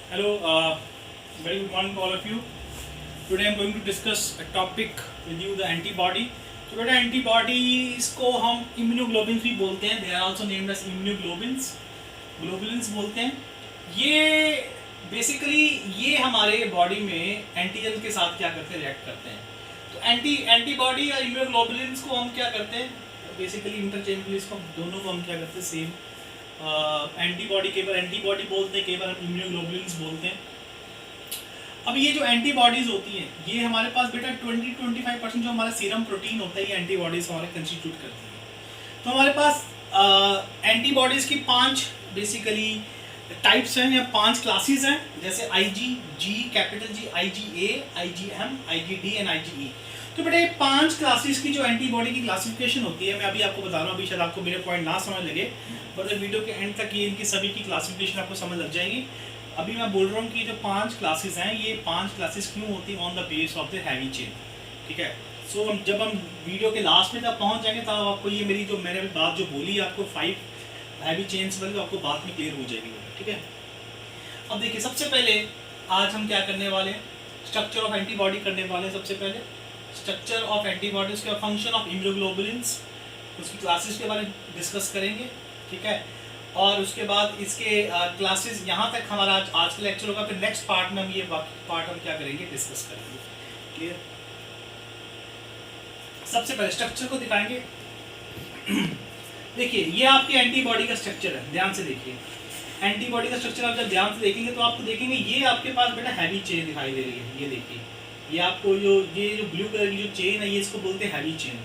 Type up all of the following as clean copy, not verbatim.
Hello, very good morning to all of you. Today I am going to discuss a topic with you, the antibody. तो बेटा antibodies को हम immunoglobins भी बोलते हैं. They are also named as immunoglobins, globulins बोलते हैं. ये बेसिकली ये हमारे बॉडी में एंटीजन के साथ क्या करते हैं, रिएक्ट करते हैं. तो एंटीबॉडी या इम्यूनोग्लोबुलिन्स को हम क्या करते हैं, बेसिकली इंटरचेंजबली इसको दोनों को हम क्या करते हैं, सेम एंटीबॉडी कई बार एंटीबॉडी बोलते हैं, कई बार हम इम्यूनोग्लोबुलिन्स बोलते हैं. अब ये जो एंटीबॉडीज होती हैं, ये हमारे पास बेटा 20-25% जो हमारा सीरम प्रोटीन होता है, ये एंटीबॉडीज हमारे कंस्टिट्यूट करती है. तो हमारे पास एंटीबॉडीज की 5 बेसिकली टाइप्स हैं या 5 क्लासेस हैं, जैसे Ig, G capital G, IgA, IgM, IgD and IgE. तो बेटा ये 5 क्लासेस की जो एंटीबॉडी की क्लासिफिकेशन होती है, मैं अभी आपको बता रहा हूँ. अभी शायद आपको मेरे पॉइंट ना समझ लगे, पर वीडियो के एंड तक ये इनकी सभी की क्लासिफिकेशन आपको समझ लग जाएगी. अभी मैं बोल रहा हूँ कि जो 5 क्लासेस हैं, ये 5 क्लासेस क्यों होती हैं, on the base of the heavy chain. ठीक है. सो जब हम वीडियो के लास्ट में तब पहुँच जाएंगे, तब आपको ये मेरी जो मैंने बात जो बोली आपको 5 हैवी चेन्स वाली, आपको बात में क्लियर हो जाएगी. ठीक है. अब देखिए, सबसे पहले आज हम क्या करने वाले हैं, स्ट्रक्चर ऑफ एंटीबॉडी करने वाले हैं. सबसे पहले स्ट्रक्चर ऑफ एंटीबॉडी, उसके बाद फंक्शन ऑफ इम्यूनोग्लोबुलिन्स, उसकी क्लासेस के बारे में डिस्कस करेंगे. ठीक है. और उसके बाद इसके क्लासेस यहाँ तक हमारा आज का लेक्चर होगा. फिर नेक्स्ट पार्ट में हम ये पार्ट हम क्या करेंगे, डिस्कस करेंगे. क्लियर. सबसे पहले स्ट्रक्चर को दिखाएंगे. देखिए, ये आपकी एंटीबॉडी का स्ट्रक्चर है, ध्यान से देखिए. एंटीबॉडी का स्ट्रक्चर आप जब ध्यान से देखेंगे तो आपको देखेंगे ये आपके पास बेटा हैवी चेन दिखाई दे रही है. ये देखिए, ये आपको जो ब्लू कलर की जो चेन है, ये इसको बोलते हैं heavy chain.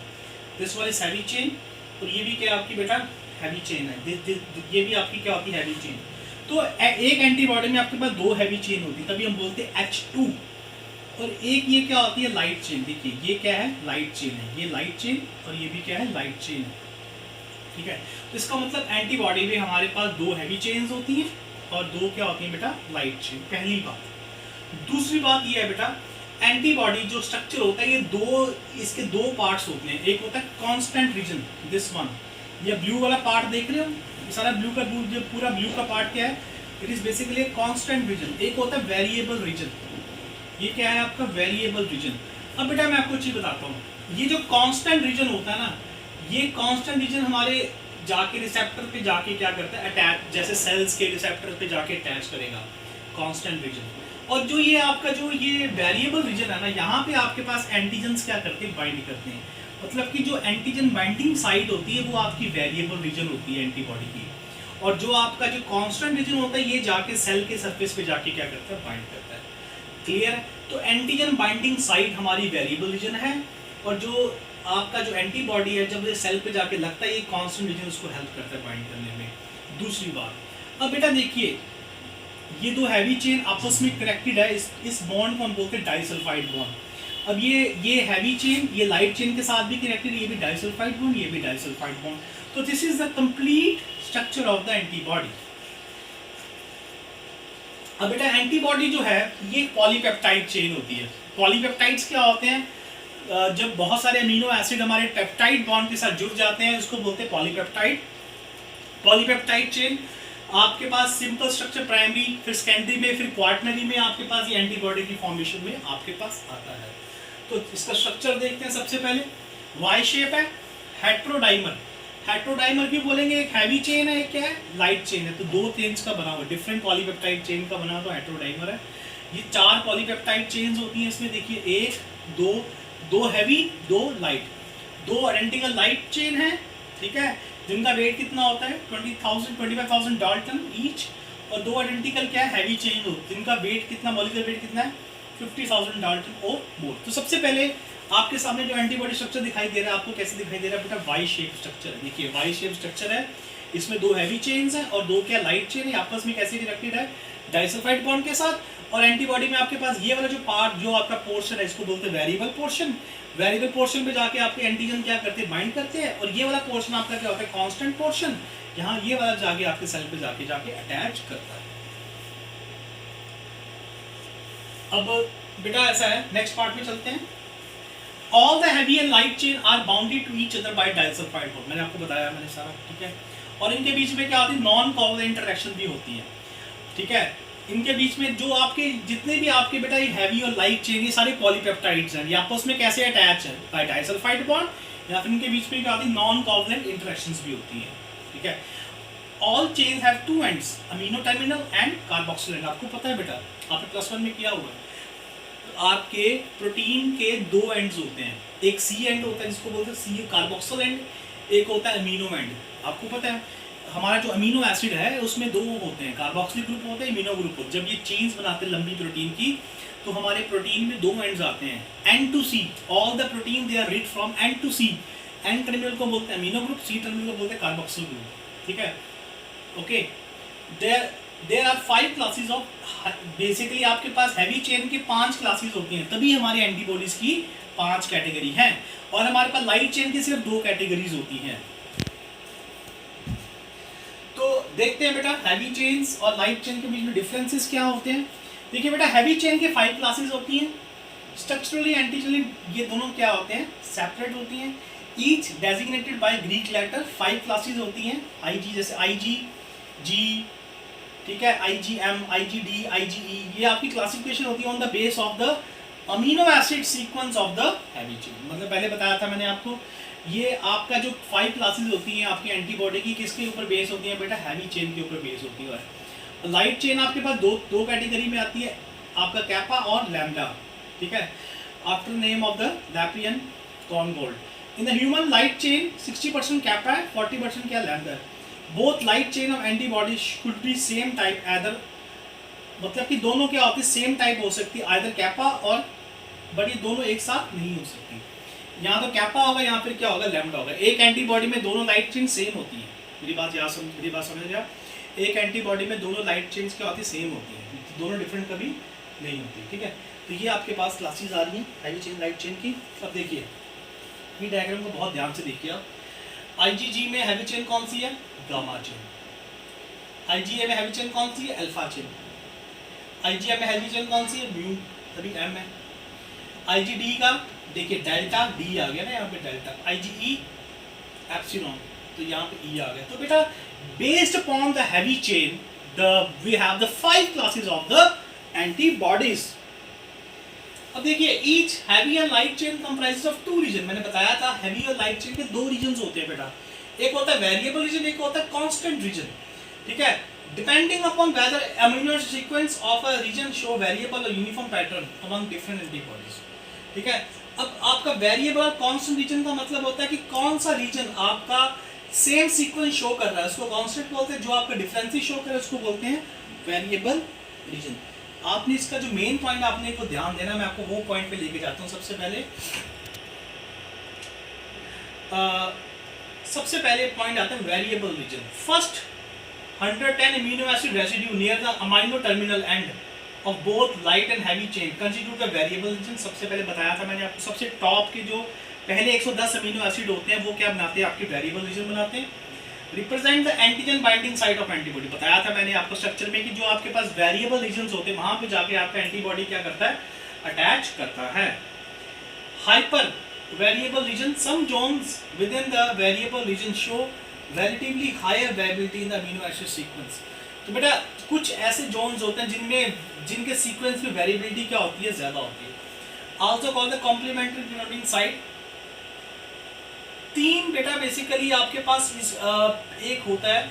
This one is heavy chain. और ये भी क्या आपकी बेटा हैवी चेन है. ये भी आपकी क्या होती है, हैवी चेन. तो एक एंटीबॉडी में आपके पास 2 हैवी चेन होती है, तभी हम बोलते हैं H2. और एक ये क्या होती है, लाइट चेन. देखिए ये क्या है, लाइट चेन है. ये लाइट चेन और ये भी क्या है, लाइट चेन है. ठीक है. तो इसका मतलब एंटीबॉडी में हमारे पास 2 हैवी चेन्स होती हैं और 2 क्या होती हैं बेटा, लाइट चेन. पहली बात. दूसरी बात ये है बेटा, एंटीबॉडी जो स्ट्रक्चर होता है, ये इसके 2 पार्ट्स होते हैं. एक होता है कांस्टेंट रीजन, दिस वन. ये ब्लू वाला पार्ट देख रहे हो, ये सारा ब्लू का जो पूरा ब्लू का पार्ट क्या है, it is basically constant region. एक होता है वेरिएबल रीजन. ये क्या है आपका, वेरिएबल रीजन. अब बेटा मैं आपको चीज बताता हूँ, ये जो कांस्टेंट रीजन होता है ना, ये कांस्टेंट रीजन हमारे जाके रिसेप्टर पे जाके क्या करता है, अटैच, जैसे सेल्स के रिसेप्टर पे जाके अटैच करेगा, कांस्टेंट रीजन. और जो ये आपका जो ये वेरिएबल रीजन है ना, यहाँ पे आपके पास एंटीजन्स क्या करते हैं, बाइंड करते हैं. मतलब कि जो एंटीजन बाइंडिंग साइट होती है, वो आपकी वेरिएबल रीजन होती है एंटीबॉडी की. और जो आपका जो कांस्टेंट रीजन होता है, ये जाके सेल के सरफेस पे जाके क्या करता है, बाइंड करता है. क्लियर. तो एंटीजन बाइंडिंग साइट हमारी वेरिएबल रीजन है, और जो आपका जो एंटीबॉडी है, जब ये सेल पे जाके लगता है, ये कांस्टेंट रीजन उसको हेल्प करता है बाइंड करने में. दूसरी बात, अब बेटा देखिए, ये 2 हैवी चेन आपस में कनेक्टेड है. इस बॉन्ड को हम बोलते हैं डाइसल्फाइड बॉन्ड. अब ये हैवी चेन, ये लाइट चेन के साथ भी कनेक्टेड, ये भी डाइसल्फाइड बॉन्ड, ये भी डाइसल्फाइड बॉन्ड. तो this is the complete structure of the antibody. अब बेटा एंटीबॉडी जो है, ये पॉलीपेप्टाइड चेन होती है. पॉलीपेप्टाइड्स क्या होते हैं, जब बहुत सारे अमीनो एसिड हमारे पेप्टाइड बॉन्ड के साथ जुड़ जाते हैं, इसको बोलते हैं पॉलीपेप्टाइड. पॉलीपेप्टाइड चेन आपके पास सिंपल स्ट्रक्चर प्राइमरी, फिर सेकेंडरी में, फिर क्वार्टनरी में आपके पास ये एंटीबॉडी की फॉर्मेशन में आपके पास आता है. तो इसका स्ट्रक्चर देखते हैं. सबसे पहले वाई शेप है, हेट्रोडाइमर. हेट्रोडाइमर क्यों बोलेंगे, एक हैवी चेन है, एक क्या है, लाइट चेन है. तो 2 चेन्स का बना हुआ, डिफरेंट पॉलीपेप्टाइड चेन का बना हुआ, तो हेट्रोडाइमर है. ये 4 पॉलीपेप्टाइड चेन्स होती हैं इसमें. देखिए 1 2 heavy, 2 light, 2 identical light chain है. ठीक है. जिनका वेट कितना होता है, 25,000 डाल्टन ईच. और 2 आइडेंटिकल क्या है, हैवी चेन हो, जिनका वेट कितना, मॉलिक्यूलर वेट कितना है, 50,000 डाल्टन और मोर. तो सबसे पहले आपके सामने जो एंटीबॉडी स्ट्रक्चर दिखाई दे रहा है, आपको कैसे दिखाई दे रहा है बेटा, वाई शेप स्ट्रक्चर है. देखिए वाई शेप स्ट्रक्चर है, इसमें 2 हैवी चेन्स हैं और 2 क्या, लाइट चेन है. आपस में कैसे कनेक्टेड है, डाइसल्फाइड बॉन्ड के साथ. और एंटीबॉडी में आपके पास ये वाला जो पार्ट, जो आपका पोर्शन है, इसको बोलते हैं वेरिएबल पोर्शन. वेरिएबल पोर्शन पे जाके आपके एंटीजन क्या करते हैं, बाइंड करते हैं. और ये वाला पोर्शन आपका क्या होता है, कांस्टेंट पोर्शन. यहाँ ये वाला जाके आपके सेल पे जाके अटैच करता है. अब बेटा ऐसा है, नेक्स्ट पार्ट में चलते हैं. All the heavy and light chain are bounded to each other by disulphide bond. मैंने आपको बताया, मैंने सारा. ठीक है. और इनके बीच में क्या होती है, नॉन कोवलेंट इंटरेक्शन भी होती है. ठीक है. इनके बीच में जो आपके जितने भी आपके बेटा ये हैवी और लाइट चेन, ये सारे पॉलीपेप्टाइड्स हैं, ये आपस में कैसे अटैच है, बाय डाइसल्फाइड बॉन्ड, या फिर इनके बीच में क्या होती है, नॉन कोवलेंट इंटरेक्शंस भी होती हैं, ठीक है। All chains have two ends, amino terminal and carboxyl and, आपको पता है बेटा, आपने +1 में किया हुआ है। तो आपके प्रोटीन के 2 एंड्स होते हैं, एक सी एंड होता है जिसको बोलते हैं सी कार्बोक्सिल एंड, एक होता है अमीनो एंड। आपको पता है हमारा जो अमीनो एसिड है उसमें 2 होते हैं, कार्बोक्सिल ग्रुप होते हैं, अमीनो ग्रुप होते हैं। जब ये चेन्स बनाते हैं लंबी प्रोटीन की, तो हमारे प्रोटीन में 2 एंड्स आते हैं, N to C, all the protein they are read from N to C. N terminal को बोलते हैं अमीनो ग्रुप, सी टर्मिनल को बोलते हैं कार्बोक्सिल ग्रुप, ठीक है। Okay, there are 5 classes of, basically आपके पास हैवी चेन की 5 क्लासेस होती हैं, तभी हमारे एंटीबॉडीज की 5 कैटेगरी हैं, और हमारे पास लाइट चेन की सिर्फ 2 कैटेगरीज होती हैं। तो देखते हैं बेटा हैवी चेन्स और लाइट चेन के बीच में डिफरेंसेस क्या होते हैं। देखिए बेटा, हैवी चेन के 5 क्लासेस होती हैं, स्ट्रक्चरली एंटीजनली ये दोनों क्या होते हैं, सेपरेट होती हैं, each designated by Greek letter. 5 classes होती हैं, आईजी जैसे आईजी जी, ठीक है, आईजीएम, आईजीडी, आईजीई, ये आपकी क्लासिफिकेशन होती है on the base of the amino acid sequence of the heavy chain. मतलब पहले बताया था मैंने आपको, ये आपका जो 5 क्लासेस होती हैं आपकी एंटीबॉडी की, किसके ऊपर बेस होती हैं बेटा, हैवी चेन के ऊपर बेस होती है। लाइट चेन आपके पास दो कैटेगरी में आती है, आपका कैपा और लैम्डा, ठीक है, after name of the Laprian Korngold. In the human light chain 60% kappa है, 40% क्या लैम्डा है। Both light chain of antibody should be same type either, मतलब कि दोनों क्या होती है, सेम टाइप हो सकती है, आइदर कैपा और, बट ये दोनों एक साथ नहीं हो सकती। यहाँ तो कैपा होगा, यहाँ फिर क्या होगा, लैम्डा होगा। एक एंटीबॉडी में दोनों लाइट चेन सेम होती है, मेरी बात समझ रहे आप, एक एंटीबॉडी में दोनों लाइट चेन्स क्या होती है, सेम होती है, दोनों डिफरेंट कभी नहीं होती, ठीक है। तो ये आपके पास क्लासेस आ रही हैं हैवी चेन लाइट चेन की। अब देखिए ये डायग्राम को बहुत ध्यान से देखिए आप। आईजीजी में हैवी चेन कौन सी है, गामा चेन। आईजीए में हैवी चेन कौन सी है, अल्फा चेन। आईजीएम में हैवी चेन कौन सी है, म्यू, तभी एम है। आईजीडी का देखिए डेल्टा, डी आ गया ना यहाँ पे डेल्टा। आईजीई एप्सिलॉन, तो यहाँ पे ई आ गया। तो बेटा based upon the heavy chain we have the 5 classes of the antibodies. अब देखिए each heavy and light chain comprises of 2 region. मैंने बताया था हैवी और लाइट चेन के 2 रीजन होते हैं बेटा, एक होता है वेरिएबल रीजन, एक होता है कांस्टेंट रीजन, ठीक है। Depending upon whether amino sequence of a region show variable और uniform pattern among different antibodies, ठीक है। अब आपका वेरिएबल और कांस्टेंट रीजन का मतलब होता है कि कौन सा रीजन आपका सेम सीक्वेंस शो कर रहा है, उसको कांस्टेंट बोलते हैं, जो आपका डिफरेंस शो कर रहा है उसको बोलते हैं वेरिएबल रीजन। आपने इसका जो मेन पॉइंट आपने को ध्यान देना, मैं आपको वो पॉइंट पे लेके जाता हूँ। सबसे पहले पॉइंट आता है variable region. First 110 amino acid residue near the amino terminal end of both light and heavy chain constitute the variable reason. सबसे पहले बताया था मैंने आपको, सबसे टॉप के जो पहले 110 अमीनो एसिड होते हैं वो क्या बनाते हैं, आपके वेरिएबल रीजन बनाते हैं। Represent the antigen binding site of antibody. बताया था मैंने आपको स्ट्रक्चर में कि जो आपके पास वेरिएबल रीजन्स होते हैं वहां पे जाके आपका एंटीबॉडी क्या करता है, अटैच करता है। Hyper variable region, some zones within the variable region show relatively higher variability in the amino acid sequence. तो बेटा कुछ ऐसे जोन्स होते हैं जिनके सीक्वेंस में वेरिएबिलिटी क्या होती है, ज्यादा होती है। Also called the complementary binding site. 3 बेटा बेसिकली आपके पास एक होता है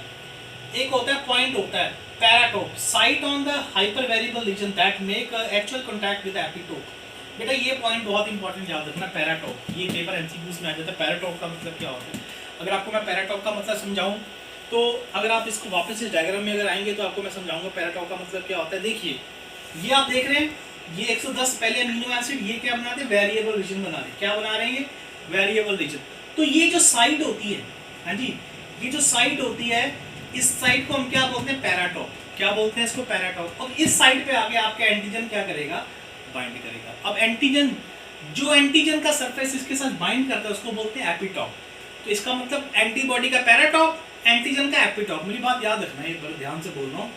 पॉइंट होता है paratope, site on the hyper variable reason that make actual contact with epitope. बेटा ये पॉइंट बहुत इंपॉर्टेंट याद रखना, पैराटोप। ये पेपर एमसीक्यूज में आ जाता है। पैराटोप का मतलब क्या होता है, अगर आपको मैं पैराटोप का मतलब समझाऊं तो अगर आप इसको वापस इस डायग्राम में अगर आएंगे तो आपको मैं समझाऊंगा पैराटोप का मतलब क्या होता है। देखिए ये आप देख रहे हैं, ये 110 पहले अमीनो एसिड, ये क्या बना रहे हैं, वेरिएबल रीजन बना रहे हैं। क्या बना रहे हैं, वेरिएबल रीजन। तो ये जो साइड होती है, हाँ जी, ये जो साइड होती है, इस साइड को हम क्या बोलते हैं, पैराटोप। क्या बोलते हैं इसको, पैराटोप। और इस साइड पे आगे आपका एंटीजन क्या करेगा, बाइंड करेगा। अब एंटीजन, जो एंटीजन का सरफेस इसके साथ बाइंड करता है उसको बोलते हैं एपिटोप। तो इसका मतलब एंटीबॉडी का पैराटोप, एंटीजन का एपिटोप। मेरी बात याद रखना, एक बार ध्यान से बोल रहा हूँ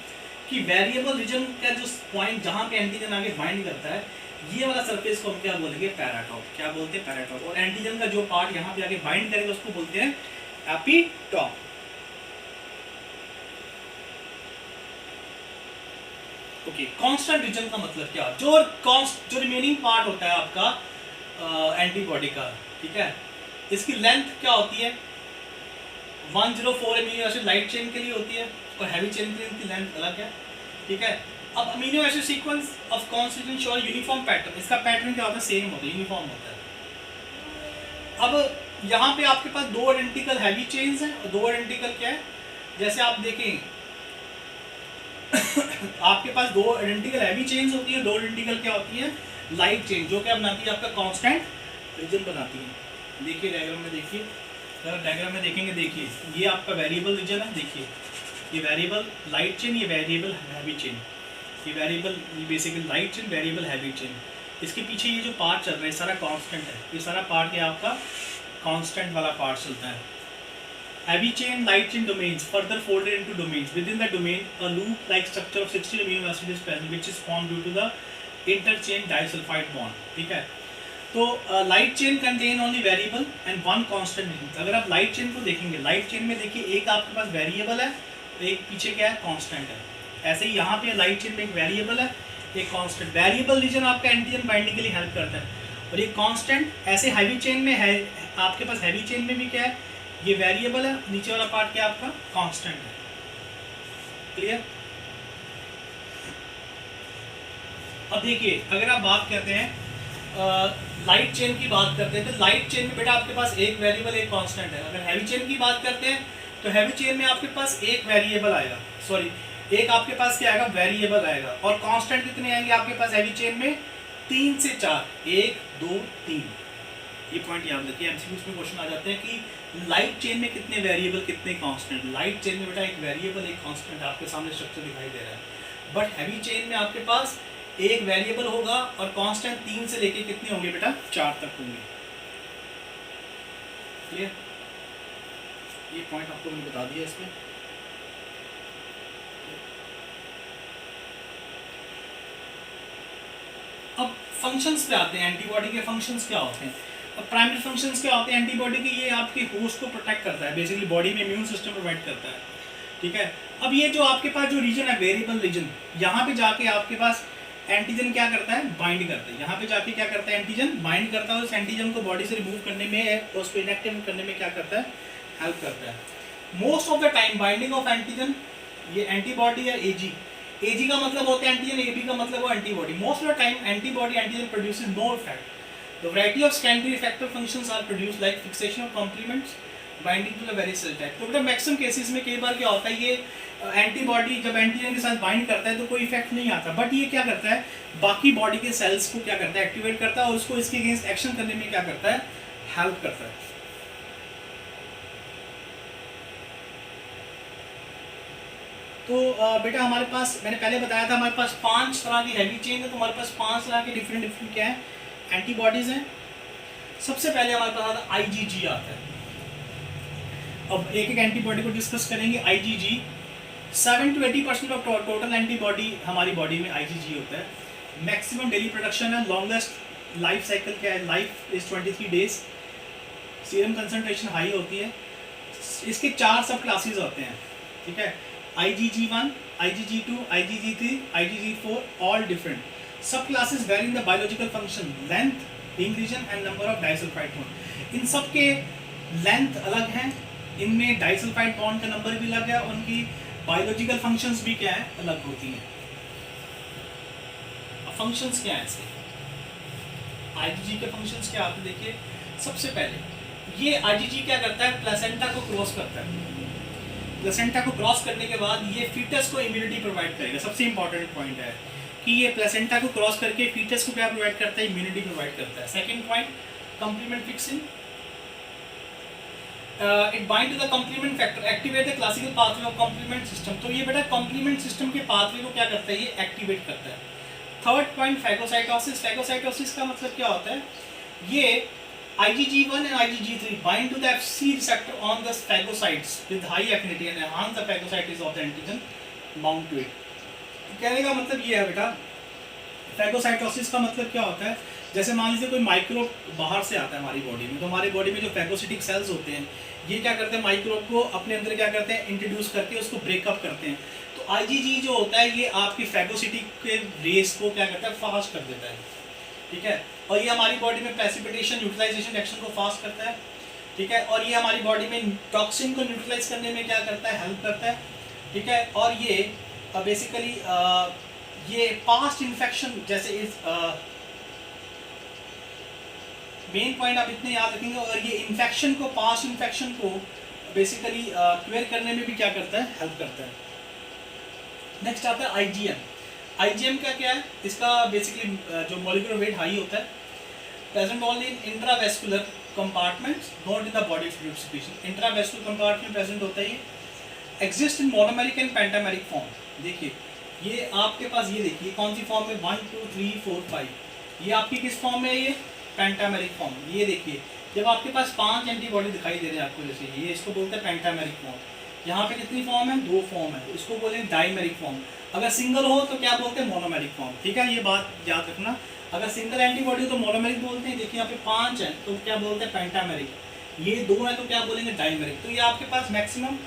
कि वेरिएबल रीजन का जो पॉइंट जहाँ पे एंटीजन आगे बाइंड करता है, ये वाला सरफेस को हम क्या बोलेंगे, पैराटोप। क्या बोलते हैं, पैराटोप। और एंटीजन का जो पार्ट यहाँ पे आगे बाइंड करेगा उसको बोलते हैं एपिटोप। ओके, कांस्टेंट रीजन का मतलब क्या, जो रिमेनिंग पार्ट होता है आपका एंटीबॉडी का, ठीक है, इसकी लेंथ क्या होती है, 104 अमीनो एसिड लाइट चेन के लिए होती है और हैवी चेन के लिए इनकी लेंथ अलग है, ठीक है। अब amino acid sequence of constitution show uniform pattern, इसका पैटर्न क्या होता है, सेम होता है, यूनिफॉर्म होता है। अब यहाँ पे आपके पास दो आइडेंटिकल हैवी चेन्स हैं और दो आइडेंटिकल क्या है, जैसे आप देखें आपके पास दो आइडेंटिकल हैवी चेन्स होती है, दो आइडेंटिकल क्या होती है, लाइट चेन, जो क्या बनाती है आपका कांस्टेंट रीजन बनाती है। देखिए डायग्राम में, देखिए अगर डायग्राम में देखेंगे, देखिए ये आपका वेरिएबल रीजन है, देखिए ये वेरिएबल लाइट चेन, ये वेरिएबल हैवी चेन, ये variable basically light chain, variable heavy chain. इसके पीछे ये जो पार्ट चल रहा है सारा कांस्टेंट है, ये सारा पार्ट क्या आपका कांस्टेंट वाला पार्ट चलता है। Heavy chain, light chain domains further folded into domains. Within the domain, a loop-like structure of 16 amino acids is present, which is formed due to the interchain disulfide bond. ठीक है, तो light chain contain only variable and one constant. अगर आप light chain को देखेंगे, light chain में देखिए एक आपके पास वेरिएबल है, एक पीछे क्या है, कांस्टेंट है। ऐसे ही यहाँ पे लाइट चेन में एक वेरिएबल है, एक कांस्टेंट। वेरिएबल रीजन आपका एंटीजन बाइंडिंग के लिए हेल्प करता है और एक कांस्टेंट। ऐसे हैवी चेन में है आपके पास, हैवी चेन में भी क्या है, ये वेरिएबल है, नीचे वाला पार्ट क्या आपका कांस्टेंट है। क्लियर। अब देखिए अगर आप बात करते हैं लाइट चेन की बात करते हैं, तो लाइट चेन में बेटा आपके पास एक वेरिएबल एक कांस्टेंट है। अगर हैवी चेन की बात करते हैं तो हैवी चेन में आपके पास एक वेरिएबल आएगा, सॉरी एक आपके पास क्या आएगा, वेरिएबल आएगा। और कांस्टेंट कितने आएंगे आपके पास हैवी चेन में, 3 से 4, 1 2 3। ये पॉइंट याद रखिए, एमसीक्यूज में क्वेश्चन आ जाते हैं कि लाइट चेन में कितने वेरिएबल कितने कांस्टेंट। लाइट चेन में बेटा एक वेरिएबल एक कांस्टेंट आपके सामने स्ट्रक्चर दिखाई दे रहा है, बट हैवी चेन में आपके पास एक वेरिएबल होगा और कांस्टेंट 3 से लेके कितने होंगे बेटा, 4 तक होंगे। क्लियर। ये पॉइंट आपको मैंने बता दिया इसमें। अब फंक्शंस पे आते हैं, एंटीबॉडी के फंक्शंस क्या होते हैं। अब प्राइमरी फंक्शंस क्या होते हैं एंटीबॉडी के, ये आपके होस्ट को प्रोटेक्ट करता है, बेसिकली बॉडी में इम्यून सिस्टम प्रोवाइड करता है, ठीक है। अब ये जो आपके पास जो रीजन है वेरिएबल रीजन, यहाँ पे जाके आपके पास एंटीजन क्या करता है, बाइंड करता है। यहाँ पे जाके क्या करता है, एंटीजन बाइंड करता है, उस एंटीजन को बॉडी से रिमूव करने में, उसको इनएक्टिव करने में क्या करता है, हेल्प करता है। Most of the time binding of antigen, ये एंटीबॉडी या एजी, एजी का मतलब होता है एंटीजन, एबी का मतलब है antibody. Most of the time antibody antigen produces no effect. The variety of secondary effector functions are produced like fixation of complements, binding to the various cell type। तो बेटा मैक्सिमम केसेस में कई बार क्या होता है, ये एंटीबॉडी जब antigen के साथ बाइंड करता है तो कोई इफेक्ट नहीं आता, बट ये क्या करता है, बाकी बॉडी के सेल्स को क्या करता है, एक्टिवेट करता है और उसको इसके अगेंस्ट एक्शन करने में क्या करता है, हेल्प करता है। तो बेटा हमारे पास, मैंने पहले बताया था हमारे पास 5 तरह की हैवी चेन है, तो हमारे पास 5 तरह के डिफरेंट क्या है, एंटीबॉडीज हैं। सबसे पहले हमारे पास आता है आईजीजी आता है। अब एक एक एंटीबॉडी को डिस्कस करेंगे। IgG 7 to 80% of total antibody हमारी बॉडी में आईजीजी होता है। मैक्सिमम डेली प्रोडक्शन है। लॉन्गेस्ट लाइफ साइकिल क्या है, life is 23 days. Serum concentration high होती है। इसके 4 सब क्लासेस होते हैं, ठीक है, IgG1, IgG2, IgG3, IgG4, all different. Subclasses vary in the biological function, length, being region and number of disulfide bond। इन सब के लेंथ अलग हैं, इनमें डाइसल्फाइड बॉन्ड का नंबर भी अलग है, उनकी बायोलॉजिकल फंक्शंस भी क्या है, अलग होती हैं। अब फंक्शंस क्या हैं इसके, IgG के फंक्शंस क्या आते हैं, देखिए सबसे पहले ये IgG क्या करता है, प्लेसेंटा को क्रॉस करता है। प्लेसेंटा को क्रॉस करने के बाद ये फीटस को इम्यूनिटी प्रोवाइड करेगा। सबसे इंपॉर्टेंट पॉइंट है कि ये प्लेसेंटा को क्रॉस करके फीटस को क्या प्रोवाइड करता है, इम्यूनिटी प्रोवाइड करता है। Second point, complement fixing, it bind to the complement factor, activate the classical pathway of complement system. तो ये बेटा कंप्लीमेंट सिस्टम के पाथवे को क्या करता है, ये एक्टिवेट करता है। Third point, phagocytosis. फैगोसाइटोसिस का मतलब क्या होता है, ये IgG1 and IgG3 bind to the Fc receptor on the phagocytes with high affinity and enhance the phagocytes of the antigen bound to it। कहने का मतलब ये है बेटा, फैगोसाइटोसिस का मतलब क्या होता है, जैसे मान लीजिए कोई माइक्रोब बाहर से आता है हमारी बॉडी में, तो हमारी बॉडी में जो फैगोसिटिक सेल्स होते हैं ये क्या करते हैं, माइक्रोब को अपने अंदर क्या करते हैं, इंट्रोड्यूस करके उसको ब्रेकअप करते हैं। तो तो आईजीजी जो होता है ये आपकी फैगोसिटी के रेस को क्या करता है, फास्ट कर देता है, ठीक है। और ये हमारी बॉडी में प्रेसिपिटेशन न्यूट्रलाइजेशन रिएक्शन को फास्ट करता है, ठीक है। और ये हमारी बॉडी में टॉक्सिन को न्यूट्रलाइज करने में क्या करता है, हेल्प करता है, ठीक है। और ये बेसिकली ये पास्ट इन्फेक्शन जैसे इस मेन पॉइंट आप इतने याद रखेंगे। और ये इन्फेक्शन को, पास्ट इन्फेक्शन को बेसिकली क्लियर करने में भी क्या करता है, हेल्प करता है। नेक्स्ट आता है आईजीएम। आईजीएम का क्या है, इसका बेसिकली जो मॉलिक्यूलर वेट हाई होता है, present only in intravascular compartments not in the body fluid secretion. Intravascular compartment present होता है, ये exist in monomeric and pentameric form. देखिए ये आपके पास, ये देखिए कौन सी फॉर्म है, 1 2 3 4 5, ये आपकी किस फॉर्म में है, ये पेंटामेरिक फॉर्म। ये देखिए जब आपके पास 5 एंटीबॉडी दिखाई दे रहे हैं आपको, जैसे ये, इसको बोलते हैं पेंटामेरिक फॉर्म। यहाँ पे कितनी फॉर्म है, 2 फॉर्म है, तो इसको बोलते हैं डाइमेरिक फॉर्म। अगर सिंगल हो तो क्या बोलते हैं, मोनोमेरिक फॉर्म, ठीक है। ये बात याद रखना, अगर सिंगल एंटीबॉडी हो तो मोनोमेरिक बोलते हैं। देखिए यहाँ पे 5 है तो क्या बोलते हैं, पेंटामेरिक। ये 2 है तो क्या बोलेंगे, डाइमेरिक। तो ये आपके पास maximum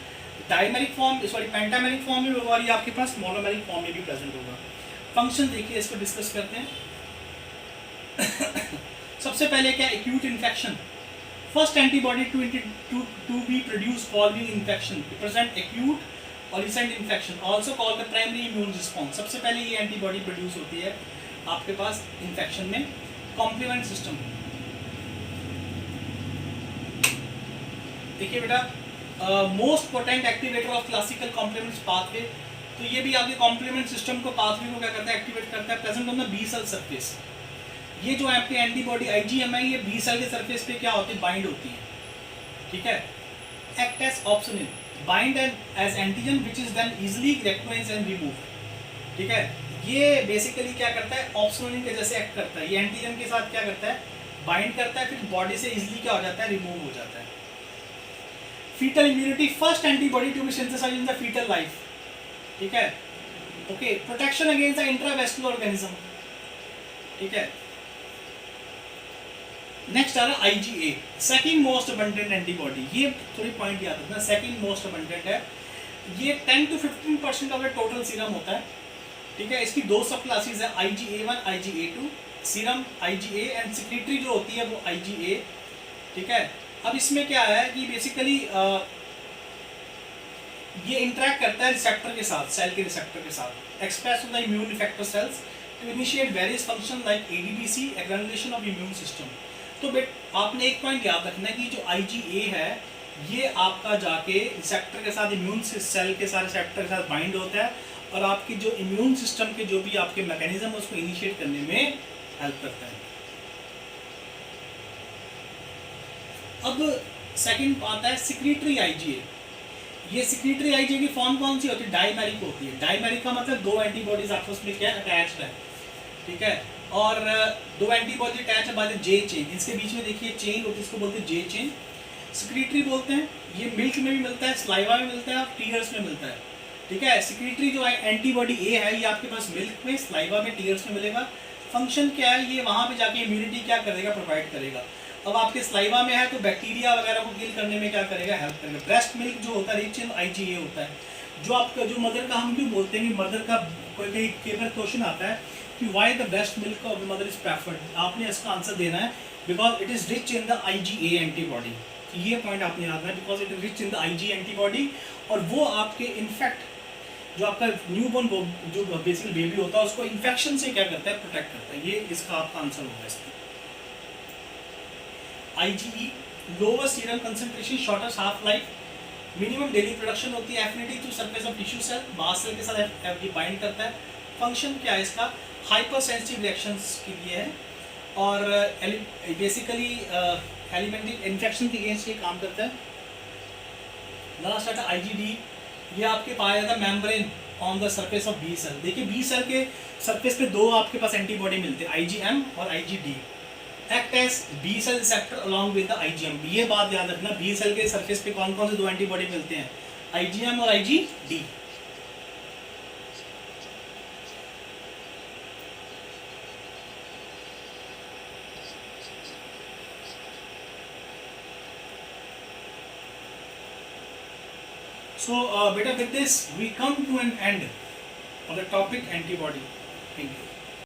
dimeric form, sorry pentameric form में होगा, और ये आपके पास मोनोमेरिक फॉर्म में भी प्रेजेंट होगा। फंक्शन देखिए, इसको डिस्कस करते हैं। सबसे पहले क्या, acute infection. First antibody to be produce following infection present acute और recent infection, also called the primary immune response. सबसे पहले ये एंटीबॉडी प्रोड्यूस होती है आपके पास इन्फेक्शन में। कॉम्प्लीमेंट सिस्टम, देखिए बेटा, most potent activator of classical complement pathway. तो ये भी आपके कॉम्प्लीमेंट सिस्टम को, पाथवे को क्या करता है, एक्टिवेट करता है। Present on the B cell surface. ये जो आपकी एंटीबॉडी आईजीएम है, ये बी सेल के सरफेस पे क्या होती है, बाइंड होती है, ठीक है। Act as opsonin, bind as antigen which is then easily recognised and removed, ठीक है। ये बेसिकली क्या करता है, ऑप्सोनिन के जैसे एक्ट करता है। ये एंटीजन के साथ क्या करता है, बाइंड करता है, फिर बॉडी से इजीली क्या हो जाता है, रिमूव हो जाता है। Fetal immunity, first antibody to be synthesised in the fetal life, ठीक है। Okay, protection against the intravascular organism, ठीक है। नेक्स्ट आ रहा है IgA, second most abundant antibody. ये थोड़ी पॉइंट याद रखना, सेकंड मोस्ट अबंडेंट है। ये 10 to 15% of the total serum होता है, ठीक है। इसकी 2 सब क्लासेस है, IgA1 IgA2। Serum IgA and secretory जो होती है वो IgA, ठीक है। अब इसमें क्या है कि बेसिकली ये इंटरेक्ट करता है रिसेप्टर के साथ, सेल के रिसेप्टर के साथ, express on the immune effector cells to initiate various function like ADPC, granulation of immune system. तो बेट आपने एक पॉइंट याद रखना है कि जो IgA है ये आपका जाके रिसेप्टर के साथ, इम्यून सेल के साथ, रिसेप्टर के साथ बाइंड होता है, और आपकी जो इम्यून सिस्टम के जो भी आपके मैकेनिज्म है उसको इनिशिएट करने में हेल्प करता है। अब सेकंड आता है सिक्रीटरी IgA। ये सिक्रीटरी IgA की फॉर्म कौन सी होती है, डाइमेरिक होती है। डाइमेरिक का मतलब 2 एंटीबॉडीज आपस में क्या अटैच्ड है, ठीक है। और 2 एंटीबॉडी अटैच है बाय द J चेन, इसके बीच में देखिए चेन होती है, इसको बोलते हैं J चेन। सिक्रीटरी बोलते हैं, ये मिल्क में भी मिलता है, स्लाइवा में मिलता है, और टीयर्स में मिलता है, ठीक है। सिक्रीटरी जो एंटीबॉडी A है ये आपके पास मिल्क में, स्लाइवा में, टीयर्स में मिलेगा। फंक्शन क्या है, ये वहाँ पे जाके इम्यूनिटी क्या करेगा, प्रोवाइड करेगा। अब आपके स्लाइवा में है तो बैक्टीरिया वगैरह को किल करने में क्या करेगा, हेल्प करेगा। ब्रेस्ट मिल्क जो होता है रिच इन IgA होता है। जो आपका जो मदर का, हम क्यों बोलते हैं कि मदर का, कोई क्वेश्चन आता है कि why the breast milk of the mother is preferred, आपने इसका आंसर देना है because it is rich in the IgA antibody. ये पॉइंट आपने याद रखना है, because it is rich in the IgA antibody, और वो आपके इनफेक्ट जो आपका न्यूबॉर्न जो बेसिकली बेबी होता है उसको इन्फेक्शन से क्या करता है, प्रोटेक्ट करता है। ये इसका आपका आंसर होगा इसका। IgE, lower serum concentration, shortest half life, minimum daily production होती है, affinity to surface of tissue cell, mast cell के साथ बाइंड करता है। फंक्शन क्या है इसका, हाइपर सेंसिटिव रिएक्शंस के लिए है, और बेसिकली एलिमेंटिक इन्फेक्शन के अगेंस्ट ये काम करता है। लास्ट आता है IgD, ये आपके पाया जाता है membrane on the surface of B cell. देखिए बी सेल के सरफेस पे 2 आपके पास एंटीबॉडी मिलते हैं, IgM और IgD। Act as B cell receptor along with the IgM। ये बात याद रखना, बी सेल के सरफेस पे कौन कौन से 2 एंटीबॉडी मिलते हैं, IgM और IgD। So, beta, with this we come to an end of the topic antibody. Thank you.